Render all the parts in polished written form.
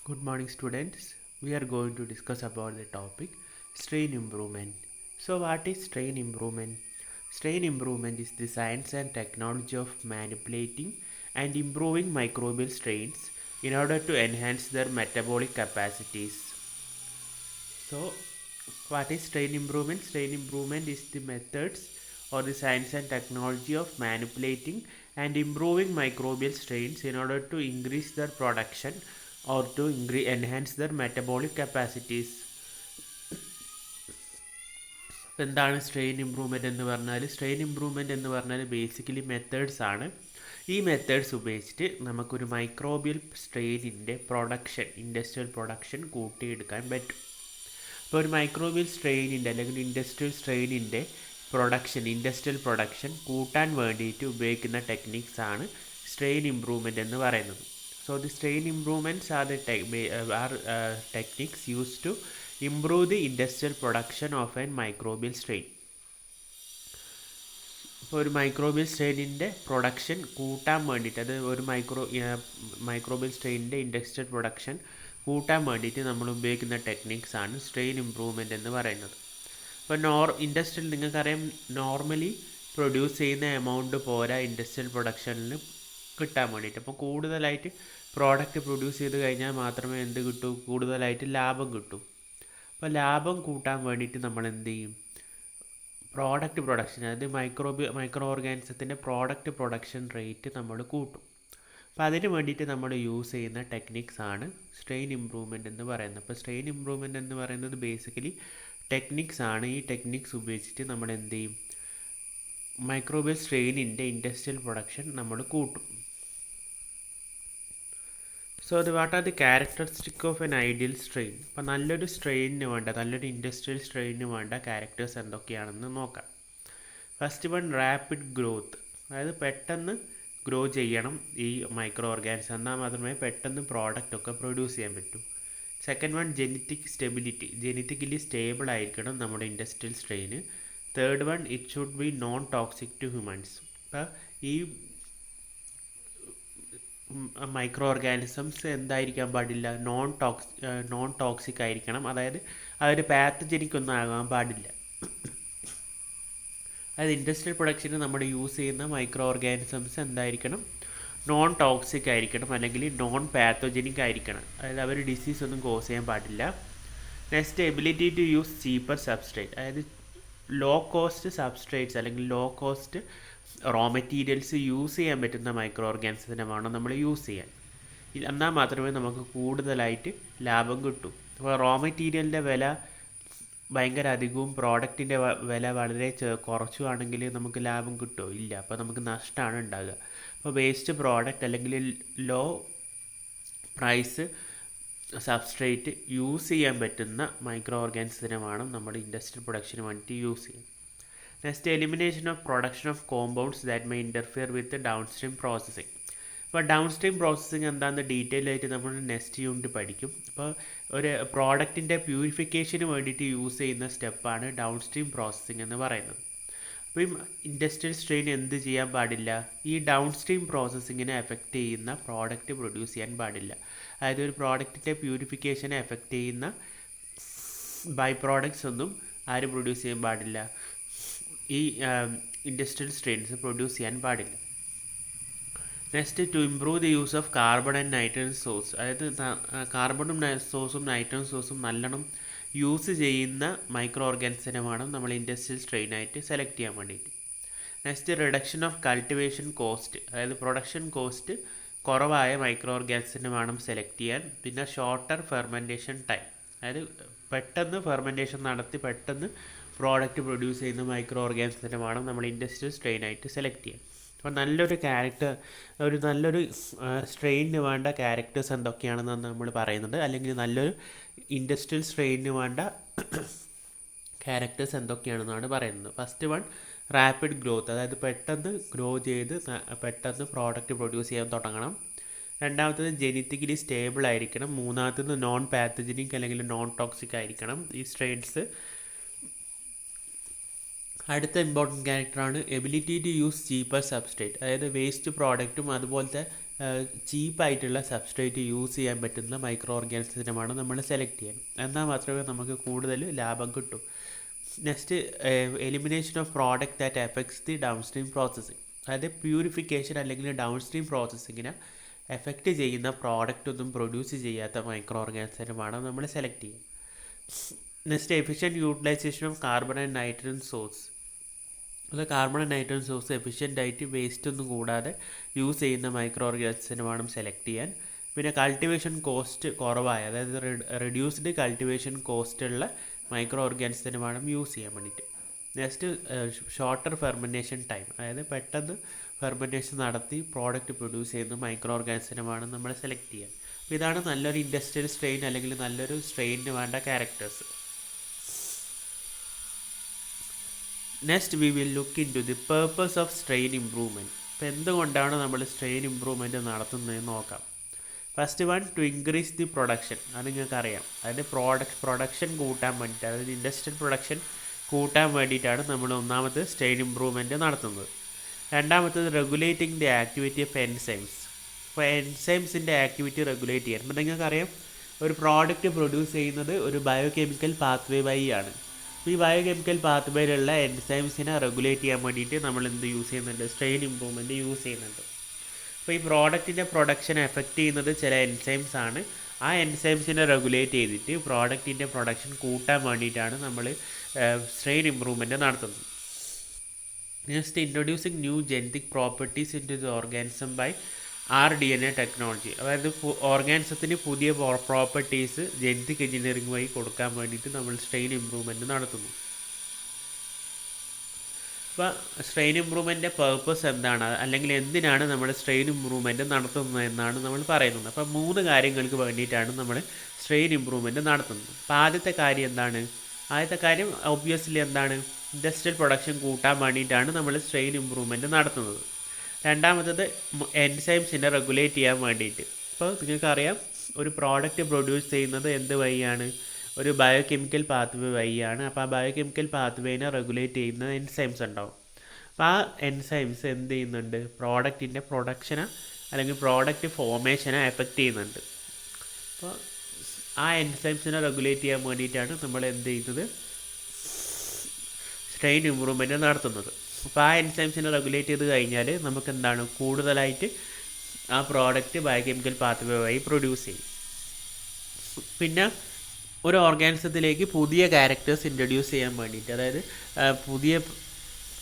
Good morning, students. We are going to discuss about the topic strain improvement. So, what is strain improvement? Strain improvement is the science and technology of manipulating and improving microbial strains in order to enhance their metabolic capacities. So, what is strain improvement? Strain improvement is the methods or the science and technology of manipulating and improving microbial strains in order to increase their production or to enhance their metabolic capacities. എന്താണ് strain improvement എന്ന് പറഞ്ഞാൽ? Strain improvement എന്ന് പറഞ്ഞാൽ basically methods ആണ്. ഈ methods ഉപയോഗിച്ചിട്ട് നമുക്കൊരു microbial സ്ട്രെയിനിൻ്റെ production, industrial production കൂട്ടിയെടുക്കാൻ പറ്റും. ഇപ്പോൾ ഒരു മൈക്രോബിയൽ സ്ട്രെയിനിൻ്റെ അല്ലെങ്കിൽ ഇൻഡസ്ട്രിയൽ സ്ട്രെയിനിൻ്റെ ഇൻഡസ്ട്രിയൽ പ്രൊഡക്ഷൻ കൂട്ടാൻ വേണ്ടിയിട്ട് ഉപയോഗിക്കുന്ന ടെക്നിക്സ് ആണ് സ്ട്രെയിൻ ഇംപ്രൂവ്മെൻറ്റ് എന്ന് പറയുന്നത്. So the strain improvements are the techniques used to improve the industrial production of a microbial strain. ഇപ്പോൾ ഒരു മൈക്രോബിയൽ സ്ട്രെയിനിൻ്റെ പ്രൊഡക്ഷൻ കൂട്ടാൻ വേണ്ടിയിട്ട്, അത് ഒരു മൈക്രോബിയൽ സ്ട്രെയിനിൻ്റെ ഇൻഡസ്ട്രിയൽ പ്രൊഡക്ഷൻ കൂട്ടാൻ വേണ്ടിയിട്ട് നമ്മൾ ഉപയോഗിക്കുന്ന ടെക്നിക്സ് ആണ് സ്ട്രെയിൻ ഇംപ്രൂവ്മെൻറ്റ് എന്ന് പറയുന്നത്. ഇപ്പോൾ ഇൻഡസ്ട്രിയൽ നിങ്ങൾക്കറിയാം, നോർമലി പ്രൊഡ്യൂസ് ചെയ്യുന്ന എമൗണ്ട് പോരാ ഇൻഡസ്ട്രിയൽ പ്രൊഡക്ഷനിൽ കിട്ടാൻ വേണ്ടിയിട്ട്. അപ്പോൾ കൂടുതലായിട്ട് പ്രോഡക്റ്റ് പ്രൊഡ്യൂസ് ചെയ്ത് കഴിഞ്ഞാൽ മാത്രമേ എന്ത് കിട്ടൂ? കൂടുതലായിട്ട് ലാഭം കിട്ടൂ. അപ്പോൾ ലാഭം കൂട്ടാൻ വേണ്ടിയിട്ട് നമ്മൾ എന്ത് ചെയ്യും? പ്രോഡക്റ്റ് പ്രൊഡക്ഷൻ, അതായത് മൈക്രോ ഓർഗാനിസത്തിൻ്റെ പ്രോഡക്റ്റ് പ്രൊഡക്ഷൻ റേറ്റ് നമ്മൾ കൂട്ടും. അപ്പോൾ അതിന് വേണ്ടിയിട്ട് നമ്മൾ യൂസ് ചെയ്യുന്ന ടെക്നിക്സ് ആണ് സ്ട്രെയിൻ ഇംപ്രൂവ്മെൻറ്റ് എന്ന് പറയുന്നത്. അപ്പോൾ സ്ട്രെയിൻ ഇംപ്രൂവ്മെൻറ്റ് എന്ന് പറയുന്നത് ബേസിക്കലി ടെക്നിക്സ് ആണ്. ഈ ടെക്നിക്സ് ഉപയോഗിച്ചിട്ട് നമ്മൾ എന്ത് ചെയ്യും? മൈക്രോബിയൽ സ്ട്രെയിനിൻ്റെ ഇൻഡസ്ട്രിയൽ പ്രൊഡക്ഷൻ നമ്മൾ കൂട്ടും. So what are the characteristic of N ideal strain? അപ്പോൾ നല്ലൊരു ഇൻഡസ്ട്രിയൽ സ്ട്രെയിനിന് വേണ്ട ക്യാരക്ടേഴ്സ് എന്തൊക്കെയാണെന്ന് നോക്കാം. ഫസ്റ്റ് വൺ, റാപ്പിഡ് ഗ്രോത്ത്, അതായത് പെട്ടെന്ന് ഗ്രോ ചെയ്യണം ഈ മൈക്രോ ഓർഗാനിസം, എന്നാൽ മാത്രമേ പെട്ടെന്ന് പ്രോഡക്റ്റ് ഒക്കെ പ്രൊഡ്യൂസ് ചെയ്യാൻ പറ്റൂ. Second one, genetic stability, genetically stable ആയിരിക്കണം നമ്മുടെ ഇൻഡസ്ട്രിയൽ സ്ട്രെയിന്. Third one, it should be non toxic to humans. അപ്പോൾ ഈ മൈക്രോ ഓർഗാനിസംസ് എന്തായിരിക്കാൻ പാടില്ല? നോൺ ടോക്സിക് ആയിരിക്കണം, അതായത് അതൊരു പാത്തജനിക് ഒന്നും ആകാൻ പാടില്ല. അതായത് ഇൻഡസ്ട്രിയൽ പ്രൊഡക്ഷന് നമ്മൾ യൂസ് ചെയ്യുന്ന മൈക്രോ ഓർഗാനിസംസ് എന്തായിരിക്കണം? നോൺ ടോക്സിക് ആയിരിക്കണം, അല്ലെങ്കിൽ നോൺ പാത്തോജനിക് ആയിരിക്കണം. അതായത് അവർ ഡിസീസ് ഒന്നും കോസ് ചെയ്യാൻ പാടില്ല. Next, ability to use cheaper substrate, അതായത് ലോ കോസ്റ്റ് സബ്സ്ട്രേറ്റ്സ് അല്ലെങ്കിൽ low cost raw materials use ചെയ്യാൻ പറ്റുന്ന മൈക്രോ ഓർഗാനിസത്തിനെ വേണം നമ്മൾ യൂസ് ചെയ്യാൻ. എന്നാൽ മാത്രമേ നമുക്ക് കൂടുതലായിട്ട് ലാഭം കിട്ടൂ. അപ്പോൾ റോ മെറ്റീരിയലിൻ്റെ വില ഭയങ്കര അധികവും പ്രോഡക്റ്റിൻ്റെ വില വളരെ കുറച്ചുവാണെങ്കിൽ നമുക്ക് ലാഭം കിട്ടുമോ? ഇല്ല. അപ്പോൾ നമുക്ക് നഷ്ടമാണ് ഉണ്ടാകുക. അപ്പോൾ വേസ്റ്റ് പ്രോഡക്റ്റ് അല്ലെങ്കിൽ ലോ പ്രൈസ് സബ്സ്ട്രേറ്റ് യൂസ് ചെയ്യാൻ പറ്റുന്ന മൈക്രോ ഓർഗാനിസത്തിനെ വേണം നമ്മുടെ ഇൻഡസ്ട്രിയൽ പ്രൊഡക്ഷന് വേണ്ടിയിട്ട് യൂസ് ചെയ്യാം. Next, elimination of production of compounds that may interfere with down stream processing. അപ്പോൾ ഡൗൺ സ്ട്രീം പ്രോസസ്സിങ് എന്താണെന്ന് ഡീറ്റെയിൽ ആയിട്ട് നമ്മൾ നെക്സ്റ്റ് യൂണിറ്റ് പഠിക്കും. അപ്പോൾ ഒരു പ്രോഡക്റ്റിൻ്റെ പ്യൂരിഫിക്കേഷന് വേണ്ടിയിട്ട് യൂസ് ചെയ്യുന്ന സ്റ്റെപ്പാണ് ഡൗൺ സ്ട്രീം പ്രോസസ്സിങ് എന്ന് പറയുന്നത്. അപ്പോൾ ഈ ഇൻഡസ്ട്രിയൽ സ്ട്രെയിൻ എന്ത് ചെയ്യാൻ പാടില്ല? ഈ ഡൗൺ സ്ട്രീം പ്രോസസ്സിങ്ങിനെ എഫക്റ്റ് ചെയ്യുന്ന പ്രോഡക്റ്റ് പ്രൊഡ്യൂസ് ചെയ്യാൻ പാടില്ല. അതായത് ഒരു പ്രോഡക്റ്റിൻ്റെ പ്യൂരിഫിക്കേഷനെ എഫക്റ്റ് ചെയ്യുന്ന ബൈ പ്രോഡക്ട്സ് ഒന്നും ആര് പ്രൊഡ്യൂസ് ചെയ്യാൻ പാടില്ല? ഈ ഇൻഡസ്ട്രിയൽ സ്ട്രെയിൻസ് പ്രൊഡ്യൂസ് ചെയ്യാൻ പാടില്ല. Next, to improve the use of carbon and nitrogen source, അതായത് കാർബണും നൈട്രജൻ സോഴ്സും നല്ലോണം യൂസ് ചെയ്യുന്ന മൈക്രോ ഓർഗാനിസത്തിനെ വേണം നമ്മൾ ഇൻഡസ്ട്രിയൽ സ്ട്രെയിനായിട്ട് സെലക്ട് ചെയ്യാൻ വേണ്ടിയിട്ട്. Next, reduction of cultivation cost, അതായത് പ്രൊഡക്ഷൻ കോസ്റ്റ് കുറവായ മൈക്രോ ഓർഗാനിസത്തിനെ വേണം സെലക്ട് ചെയ്യാൻ. പിന്നെ ഷോർട്ടർ ഫെർമെൻറ്റേഷൻ ടൈം, അതായത് പെട്ടെന്ന് ഫെർമെൻറ്റേഷൻ നടത്തി പെട്ടെന്ന് പ്രോഡക്റ്റ് പ്രൊഡ്യൂസ് ചെയ്യുന്ന മൈക്രോ ഓർഗാനിസത്തിനെ വേണം നമ്മൾ ഇൻഡസ്ട്രിയൽ സ്ട്രെയിനായിട്ട് സെലക്ട് ചെയ്യാൻ. അപ്പോൾ നല്ലൊരു സ്ട്രെയിനിന് വേണ്ട ക്യാരക്ടേഴ്സ് എന്തൊക്കെയാണെന്നാണ് നമ്മൾ പറയുന്നത്, അല്ലെങ്കിൽ നല്ലൊരു ഇൻഡസ്ട്രിയൽ സ്ട്രെയിനിന് വേണ്ട ക്യാരക്ടേഴ്സ് എന്തൊക്കെയാണെന്നാണ് പറയുന്നത്. ഫസ്റ്റ് വൺ, റാപ്പിഡ് ഗ്രോത്ത്, അതായത് പെട്ടെന്ന് ഗ്രോ ചെയ്ത് പെട്ടെന്ന് പ്രോഡക്റ്റ് പ്രൊഡ്യൂസ് ചെയ്യാൻ തുടങ്ങണം. രണ്ടാമത്തത്, ജെനറ്റിക്കലി സ്റ്റേബിൾ ആയിരിക്കണം. മൂന്നാമത്തത്, നോൺ പാത്തജനിക് അല്ലെങ്കിൽ നോൺ ടോക്സിക് ആയിരിക്കണം ഈ സ്ട്രെയിൻസ്. അടുത്ത ഇമ്പോർട്ടൻറ്റ് ക്യാരക്ടറാണ് ability to use cheaper substrate, അതായത് വേസ്റ്റ് പ്രോഡക്റ്റും അതുപോലത്തെ ചീപ്പായിട്ടുള്ള സബ്സ്ട്രേറ്റ് യൂസ് ചെയ്യാൻ പറ്റുന്ന മൈക്രോ ഓർഗാനിസത്തിനുമാണ് നമ്മൾ സെലക്ട് ചെയ്യാൻ. എന്നാൽ മാത്രമേ നമുക്ക് കൂടുതൽ ലാഭം കിട്ടൂ. Next, elimination of product that effects the downstream processing. അതായത് പ്യൂരിഫിക്കേഷൻ അല്ലെങ്കിൽ ഡൗൺ സ്ട്രീം പ്രോസസ്സിങ്ങിനെ എഫക്റ്റ് ചെയ്യുന്ന പ്രോഡക്റ്റ് ഒന്നും പ്രൊഡ്യൂസ് ചെയ്യാത്ത മൈക്രോ ഓർഗാനിസത്തിനുമാണ് നമ്മൾ സെലക്ട് ചെയ്യുക. Next, efficient utilisation of carbon and nitrogen source. അത് കാർബൺ ആൻഡ് നൈട്രജൻ സോഴ്സ് എഫിഷ്യൻ്റായിട്ട് വേസ്റ്റ് ഒന്നും കൂടാതെ യൂസ് ചെയ്യുന്ന മൈക്രോ ഓർഗാനിസത്തിനെ വേണം സെലക്ട് ചെയ്യാൻ. പിന്നെ കൾട്ടിവേഷൻ കോസ്റ്റ് കുറവായ, അതായത് റെഡ്യൂസ്ഡ് കൾട്ടിവേഷൻ കോസ്റ്റുള്ള മൈക്രോ ഓർഗാനിസത്തിനെ വേണം യൂസ് ചെയ്യാൻ വേണ്ടിയിട്ട്. നെക്സ്റ്റ്, ഷോർട്ടർ ഫെർമെൻറ്റേഷൻ ടൈം, അതായത് പെട്ടെന്ന് ഫെർമെൻറ്റേഷൻ നടത്തി പ്രോഡക്റ്റ് പ്രൊഡ്യൂസ് ചെയ്യുന്ന മൈക്രോ ഓർഗാനിസത്തിനെ വേണം നമ്മൾ സെലക്ട് ചെയ്യാൻ. അപ്പോൾ ഇതാണ് നല്ലൊരു ഇൻഡസ്ട്രിയൽ സ്ട്രെയിൻ അല്ലെങ്കിൽ നല്ലൊരു സ്ട്രെയിനിന് വേണ്ട characters. Next we will look into the purpose of strain improvement. അപ്പോൾ എന്തുകൊണ്ടാണ് നമ്മൾ സ്ട്രെയിൻ ഇംപ്രൂവ്മെൻറ്റ് നടത്തുന്നതെന്ന് നോക്കാം. First one, to increase the production. അത് നിങ്ങൾക്കറിയാം, അതായത് പ്രൊഡക്ഷൻ കൂട്ടാൻ വേണ്ടിയിട്ട്, അതായത് ഇൻഡസ്ട്രിയൽ പ്രൊഡക്ഷൻ കൂട്ടാൻ വേണ്ടിയിട്ടാണ് നമ്മൾ ഒന്നാമത് സ്ട്രെയിൻ ഇംപ്രൂവ്മെൻറ്റ് നടത്തുന്നത്. രണ്ടാമത്തത്, regulating the activity of enzymes. അപ്പോൾ എൻസൈംസിൻ്റെ ആക്ടിവിറ്റി റെഗുലേറ്റ് ചെയ്യാൻ. അപ്പോൾ നിങ്ങൾക്കറിയാം, ഒരു പ്രോഡക്റ്റ് പ്രൊഡ്യൂസ് ചെയ്യുന്നത് ഒരു ബയോകെമിക്കൽ പാത്വേ വഴി ആണ്. ഈ ബയോകെമിക്കൽ പാത്വേയിലുള്ള എൻസൈംസിനെ റെഗുലേറ്റ് ചെയ്യാൻ വേണ്ടിയിട്ട് നമ്മൾ എന്ത് യൂസ് ചെയ്യുന്നുണ്ട്? സ്ട്രെയിൻ ഇംപ്രൂവ്മെൻറ്റ് യൂസ് ചെയ്യുന്നുണ്ട്. അപ്പോൾ ഈ പ്രോഡക്റ്റിൻ്റെ പ്രൊഡക്ഷനെ എഫക്റ്റ് ചെയ്യുന്നത് ചില എൻസൈംസ് ആണ്. ആ എൻസൈംസിനെ റെഗുലേറ്റ് ചെയ്തിട്ട് പ്രോഡക്റ്റിൻ്റെ പ്രൊഡക്ഷൻ കൂട്ടാൻ വേണ്ടിയിട്ടാണ് നമ്മൾ സ്ട്രെയിൻ ഇംപ്രൂവ്മെൻറ്റ് നടത്തുന്നത്. Next, introducing new genetic properties into the organism by RDNA technology. അതായത് ഓർഗാനിസത്തിന് പുതിയ പ്രോപ്പർട്ടീസ് ജെനറ്റിക് എഞ്ചിനീയറിംഗ് വഴി കൊടുക്കാൻ വേണ്ടിയിട്ട് നമ്മൾ സ്ട്രെയിൻ ഇംപ്രൂവ്മെൻറ്റ് നടത്തുന്നു. അപ്പോൾ സ്ട്രെയിൻ ഇംപ്രൂവ്മെൻറ്റിൻ്റെ പേർപ്പസ് എന്താണ്, അല്ലെങ്കിൽ എന്തിനാണ് നമ്മൾ സ്ട്രെയിൻ ഇംപ്രൂവ്മെൻറ്റ് നടത്തുന്നത് എന്നാണ് നമ്മൾ പറയുന്നത്. അപ്പോൾ 3 കാര്യങ്ങൾക്ക് വേണ്ടിയിട്ടാണ് നമ്മൾ സ്ട്രെയിൻ ഇംപ്രൂവ്മെൻറ്റ് നടത്തുന്നത്. അപ്പോൾ ആദ്യത്തെ കാര്യം എന്താണ്? ആദ്യത്തെ കാര്യം ഒബ്വിയസ്ലി എന്താണ്? ഇൻഡസ്ട്രിയൽ പ്രൊഡക്ഷൻ കൂട്ടാൻ വേണ്ടിയിട്ടാണ് നമ്മൾ സ്ട്രെയിൻ ഇംപ്രൂവ്മെൻറ്റ് നടത്തുന്നത്. രണ്ടാമത്തത്, എൻസൈംസിനെ റെഗുലേറ്റ് ചെയ്യാൻ വേണ്ടിയിട്ട്. ഇപ്പോൾ നിങ്ങൾക്കറിയാം, ഒരു പ്രോഡക്റ്റ് പ്രൊഡ്യൂസ് ചെയ്യുന്നത് എന്ത് വഴിയാണ്? ഒരു ബയോകെമിക്കൽ പാത്വേ വഴിയാണ്. അപ്പോൾ ആ ബയോകെമിക്കൽ പാത്വേനെ റെഗുലേറ്റ് ചെയ്യുന്ന എൻസൈംസ് ഉണ്ടാവും. അപ്പോൾ ആ എൻസൈംസ് എന്ത് ചെയ്യുന്നുണ്ട്? പ്രോഡക്റ്റിൻ്റെ പ്രൊഡക്ഷനെ അല്ലെങ്കിൽ പ്രോഡക്റ്റ് ഫോർമേഷനെ എഫക്റ്റ് ചെയ്യുന്നുണ്ട്. അപ്പോൾ ആ എൻസൈംസിനെ റെഗുലേറ്റ് ചെയ്യാൻ വേണ്ടിയിട്ടാണ് നമ്മൾ എന്ത് ചെയ്യുന്നത്? സ്ട്രെയിൻ ഇംപ്രൂവ്മെൻറ്റ് നടത്തുന്നത്. അപ്പോൾ ആ എൻസൈംസിനെ റെഗുലേറ്റ് ചെയ്ത് കഴിഞ്ഞാൽ നമുക്ക് എന്താണ്? കൂടുതലായിട്ട് ആ പ്രോഡക്റ്റ് ബയോകെമിക്കൽ പാത്വേ വഴി പ്രൊഡ്യൂസ് ചെയ്യും. പിന്നെ ഒരു ഓർഗാനിസത്തിലേക്ക് പുതിയ ക്യാരക്ടേഴ്സ് ഇൻട്രൊഡ്യൂസ് ചെയ്യാൻ വേണ്ടിയിട്ട്, അതായത്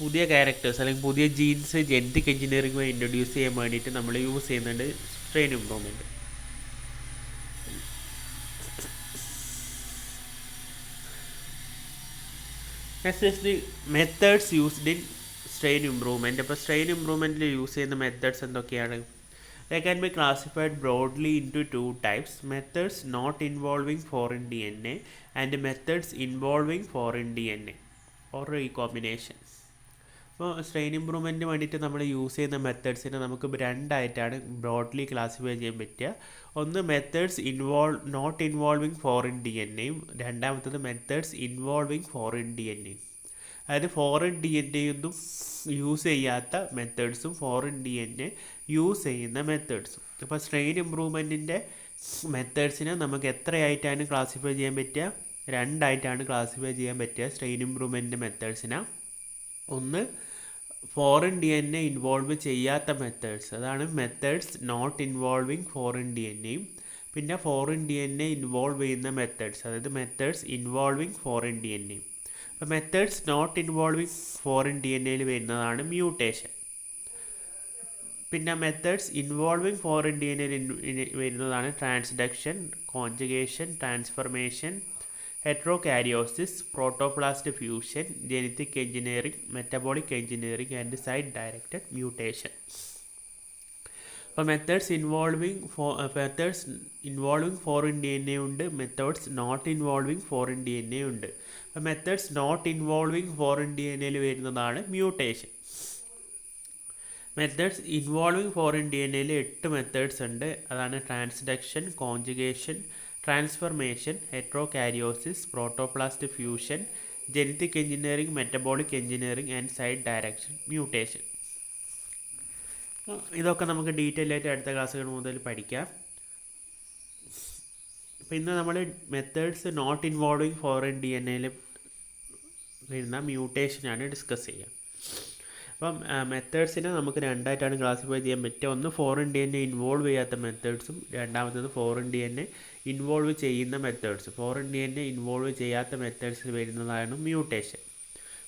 പുതിയ ക്യാരക്ടേഴ്സ് അല്ലെങ്കിൽ പുതിയ ജീൻസ് ജെനറ്റിക് എഞ്ചിനീയറിംഗ് വഴി ഇൻട്രൊഡ്യൂസ് ചെയ്യാൻ വേണ്ടിയിട്ട് നമ്മൾ യൂസ് ചെയ്യുന്നുണ്ട് strain improvement. Next is the methods used in strain improvement. അപ്പോൾ സ്ട്രെയിൻ ഇംപ്രൂവ്മെൻറ്റിൽ യൂസ് ചെയ്യുന്ന മെത്തേഡ്സ് എന്തൊക്കെയാണ്? They can be classified broadly into 2 types: methods not involving foreign DNA and methods involving foreign DNA or recombination. അപ്പോൾ strain ഇംപ്രൂവ്മെൻറ്റിന് വേണ്ടിയിട്ട് നമ്മൾ use ചെയ്യുന്ന മെത്തേഡ്സിനെ നമുക്ക് 2 ആയിട്ടാണ് broadly classify ചെയ്യാൻ പറ്റുക. ഒന്ന്, methods not involving foreign DNA, രണ്ടാമത്തത് മെത്തേഡ്സ് ഇൻവോൾവിങ് ഫോറിൻ DNA. അതായത് ഫോറിൻ DNA ഒന്നും യൂസ് ചെയ്യാത്ത മെത്തേഡ്സും ഫോറിൻ DNA യൂസ് ചെയ്യുന്ന മെത്തേഡ്സും. അപ്പോൾ സ്ട്രെയിൻ ഇംപ്രൂവ്മെൻറ്റിൻ്റെ മെത്തേഡ്സിനെ നമുക്ക് എത്രയായിട്ടാണ് ക്ലാസിഫൈ ചെയ്യാൻ പറ്റുക? 2 ആയിട്ടാണ് ക്ലാസിഫൈ ചെയ്യാൻ പറ്റുക സ്ട്രെയിൻ ഇംപ്രൂവ്മെൻറ്റിൻ്റെ മെത്തേഡ്സിനെ. ഒന്ന്, ഫോറിൻ DNA ഇൻവോൾവ് ചെയ്യാത്ത മെത്തേഡ്സ്, അതാണ് മെത്തേഡ്സ് നോട്ട് ഇൻവോൾവിങ് ഫോറിൻ DNAയും. പിന്നെ ഫോറിൻ DNA ഇൻവോൾവ് ചെയ്യുന്ന മെത്തേഡ്സ്, അതായത് മെത്തേഡ്സ് ഇൻവോൾവിങ് ഫോറിൻ DNAയും. അപ്പോൾ മെത്തേഡ്സ് നോട്ട് ഇൻവോൾവിങ് ഫോറിൻ DNAയിൽ വരുന്നതാണ് മ്യൂട്ടേഷൻ. പിന്നെ മെത്തേഡ്സ് ഇൻവോൾവിങ് ഫോറിൻ DNAയിൽ വരുന്നതാണ് transduction, conjugation, transformation, heterokaryosis, protoplast fusion, genetic engineering, metabolic engineering and site directed mutation. അപ്പോൾ മെത്തേഡ്സ് ഇൻവോൾവിങ് ഫോറിൻ DNA ഉണ്ട്, methods not involving foreign DNA ഉണ്ട്. അപ്പോൾ methods not involving foreign DNAയിൽ വരുന്നതാണ് mutation. Methods involving foreign DNAയിൽ 8 methods ഉണ്ട്. അതാണ് transduction, conjugation, transformation, heterokaryosis, protoplast fusion, genetic engineering, metabolic engineering and site direction mutation. ഇതൊക്കെ നമുക്ക് ഡീറ്റെയിൽ ആയിട്ട് അടുത്ത ക്ലാസ്സുകൾ മുതൽ പഠിക്കാം. അപ്പോൾ ഇന്ന് നമ്മൾ methods not involving foreign DNA വരുന്ന മ്യൂട്ടേഷനാണ് ഡിസ്കസ് ചെയ്യുക. അപ്പം മെത്തേഡ്സിനെ നമുക്ക് രണ്ടായിട്ടാണ് ക്ലാസിഫൈ ചെയ്യാൻ പറ്റുക. ഒന്ന് ഫോറിൻ DNA ഇൻവോൾവ് ചെയ്യാത്ത മെത്തേഡ്സും രണ്ടാമത്തത് ഫോറിൻ DNA ഇൻവോൾവ് ചെയ്യുന്ന മെത്തേഡ്സ്. ഫോറിൻ DNA ഇൻവോൾവ് ചെയ്യാത്ത മെത്തേഡ്സിൽ വരുന്നതാണ് മ്യൂട്ടേഷൻ.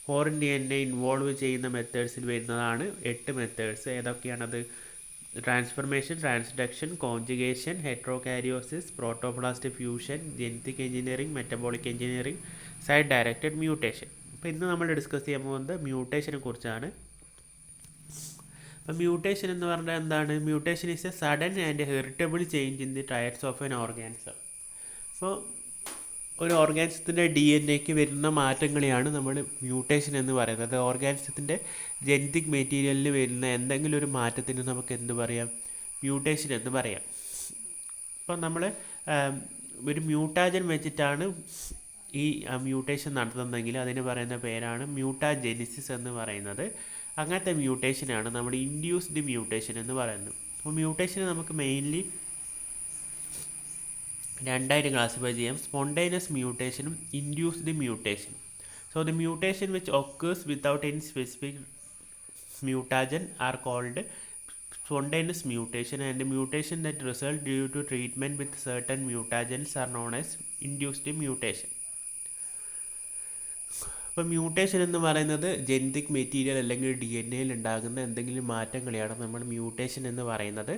ഫോറിൻ DNA ഇൻവോൾവ് ചെയ്യുന്ന മെത്തേഡ്സിൽ വരുന്നതാണ് 8 മെത്തേഡ്സ്. ഏതൊക്കെയാണത്? Transformation, transduction, conjugation, heterokaryosis, protoplast fusion, genetic engineering, metabolic engineering, side directed mutation. അപ്പോൾ ഇന്ന് നമ്മൾ ഡിസ്കസ് ചെയ്യാൻ പോകുന്നത് മ്യൂട്ടേഷനെ കുറിച്ചാണ്. അപ്പോൾ മ്യൂട്ടേഷൻ എന്ന് പറഞ്ഞാൽ എന്താണ്? Mutation is A sudden and heritable change in the tyres of N organism. അപ്പോൾ ഒരു ഓർഗാനിസത്തിൻ്റെ DNA വരുന്ന മാറ്റങ്ങളെയാണ് നമ്മൾ മ്യൂട്ടേഷൻ എന്ന് പറയുന്നത്. ഓർഗാനിസത്തിൻ്റെ ജനറ്റിക് മെറ്റീരിയലിൽ വരുന്ന എന്തെങ്കിലും ഒരു മാറ്റത്തിന് നമുക്ക് എന്ത് പറയാം? മ്യൂട്ടേഷൻ എന്ന് പറയാം. അപ്പോൾ നമ്മൾ ഒരു മ്യൂട്ടാജൻ വെച്ചിട്ടാണ് ഈ മ്യൂട്ടേഷൻ നടത്തുന്നതെങ്കിൽ അതിന് പറയുന്ന പേരാണ് മ്യൂട്ടാജെനിസിസ് എന്ന് പറയുന്നത്. അങ്ങനത്തെ മ്യൂട്ടേഷനാണ് നമ്മൾ ഇൻഡ്യൂസ്ഡ് മ്യൂട്ടേഷൻ എന്ന് പറയുന്നത്. അപ്പോൾ മ്യൂട്ടേഷനെ നമുക്ക് മെയിൻലി രണ്ടായിട്ട് ക്ലാസിഫൈ ചെയ്യാം: സ്പോണ്ടേനിയസ് മ്യൂട്ടേഷനും ഇൻഡ്യൂസ്ഡ് മ്യൂട്ടേഷനും. So the mutation which occurs without any specific mutagen are called spontaneous mutation, and the mutation that result due to treatment with certain mutagens are known as induced mutation. അപ്പോൾ mutation എന്ന് പറയുന്നത് genetic material അല്ലെങ്കിൽ DNA ഉണ്ടാകുന്ന എന്തെങ്കിലും മാറ്റങ്ങളെയാണ് നമ്മൾ mutation എന്ന് പറയുന്നത്.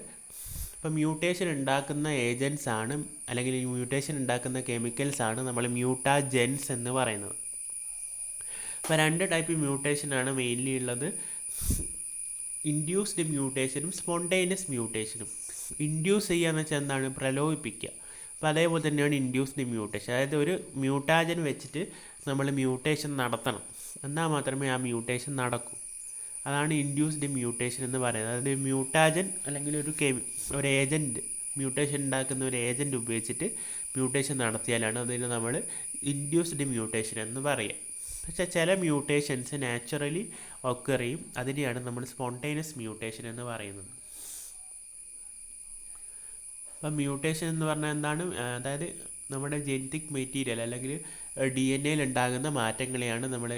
അപ്പോൾ മ്യൂട്ടേഷൻ ഉണ്ടാക്കുന്ന ഏജൻസ് ആണ് അല്ലെങ്കിൽ മ്യൂട്ടേഷൻ ഉണ്ടാക്കുന്ന കെമിക്കൽസ് ആണ് നമ്മൾ മ്യൂട്ടാജെൻസ് എന്ന് പറയുന്നത്. അപ്പോൾ 2 ടൈപ്പ് മ്യൂട്ടേഷനാണ് മെയിൻലി ഉള്ളത്: ഇൻഡ്യൂസ്ഡ് മ്യൂട്ടേഷനും സ്പോണ്ടേനിയസ് മ്യൂട്ടേഷനും. ഇൻഡ്യൂസ് ചെയ്യുക എന്ന് വെച്ചാൽ എന്താണ്? പ്രലോഭിപ്പിക്കുക. അപ്പോൾ അതേപോലെ തന്നെയാണ് ഇൻഡ്യൂസ്ഡ് മ്യൂട്ടേഷൻ. അതായത് ഒരു മ്യൂട്ടാജൻ വെച്ചിട്ട് നമ്മൾ മ്യൂട്ടേഷൻ നടത്തണം, എന്നാൽ മാത്രമേ ആ മ്യൂട്ടേഷൻ നടക്കൂ. അതാണ് ഇൻഡ്യൂസ്ഡ് മ്യൂട്ടേഷൻ എന്ന് പറയുന്നത്. അതായത് മ്യൂട്ടാജൻ അല്ലെങ്കിൽ ഒരു ഏജൻറ്റ്, മ്യൂട്ടേഷൻ ഉണ്ടാക്കുന്ന ഒരു ഏജൻറ്റ് ഉപയോഗിച്ചിട്ട് മ്യൂട്ടേഷൻ നടത്തിയാലാണ് അതിന് നമ്മൾ ഇൻഡ്യൂസ്ഡ് മ്യൂട്ടേഷൻ എന്ന് പറയുക. പക്ഷേ ചില മ്യൂട്ടേഷൻസ് നാച്ചുറലി ഒക്കർ ചെയ്യും. അതിനെയാണ് നമ്മൾ സ്പോണ്ടേനിയസ് മ്യൂട്ടേഷൻ എന്ന് പറയുന്നത്. അപ്പം മ്യൂട്ടേഷൻ എന്ന് പറഞ്ഞാൽ എന്താണ്? അതായത് നമ്മുടെ ജനറ്റിക് മെറ്റീരിയൽ അല്ലെങ്കിൽ DNA ഉണ്ടാകുന്ന മാറ്റങ്ങളെയാണ് നമ്മൾ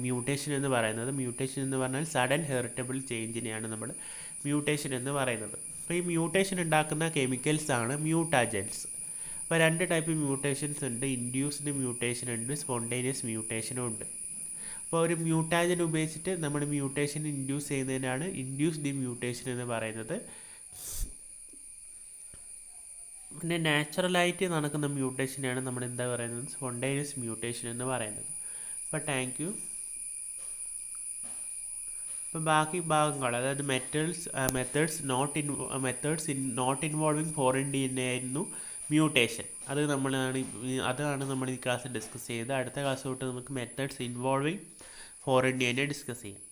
മ്യൂട്ടേഷൻ എന്ന് പറയുന്നത്. മ്യൂട്ടേഷൻ എന്ന് പറഞ്ഞാൽ സഡൻ ഹെറിറ്റബിൾ ചേഞ്ചിനെയാണ് നമ്മൾ മ്യൂട്ടേഷൻ എന്ന് പറയുന്നത്. അപ്പോൾ ഈ മ്യൂട്ടേഷൻ ഉണ്ടാക്കുന്ന കെമിക്കൽസാണ് മ്യൂട്ടാജൻസ്. അപ്പോൾ 2 ടൈപ്പ് മ്യൂട്ടേഷൻസ് ഉണ്ട്: ഇൻഡ്യൂസ്ഡ് മ്യൂട്ടേഷൻ ഉണ്ട്, സ്പോണ്ടേനിയസ് മ്യൂട്ടേഷനും ഉണ്ട്. അപ്പോൾ ഒരു മ്യൂട്ടാജൻ ഉപയോഗിച്ചിട്ട് നമ്മൾ മ്യൂട്ടേഷൻ ഇൻഡ്യൂസ് ചെയ്യുന്നതിനാണ് ഇൻഡ്യൂസ്ഡ് മ്യൂട്ടേഷൻ എന്ന് പറയുന്നത്. പിന്നെ നാച്ചുറലായിട്ട് നടക്കുന്ന മ്യൂട്ടേഷനെയാണ് നമ്മൾ എന്താ പറയുന്നത്? സ്പോണ്ടേനിയസ് മ്യൂട്ടേഷൻ എന്ന് പറയുന്നത്. അപ്പോൾ താങ്ക് യു. അപ്പോൾ ബാക്കി ഭാഗങ്ങൾ, അതായത് methods not involving foreign DNA ആയിരുന്നു മ്യൂട്ടേഷൻ. അതാണ് നമ്മൾ ഈ ക്ലാസ്സിൽ ഡിസ്കസ് ചെയ്തത്. അടുത്ത ക്ലാസ് തൊട്ട് നമുക്ക് methods involving foreign DNA discuss ചെയ്യാം.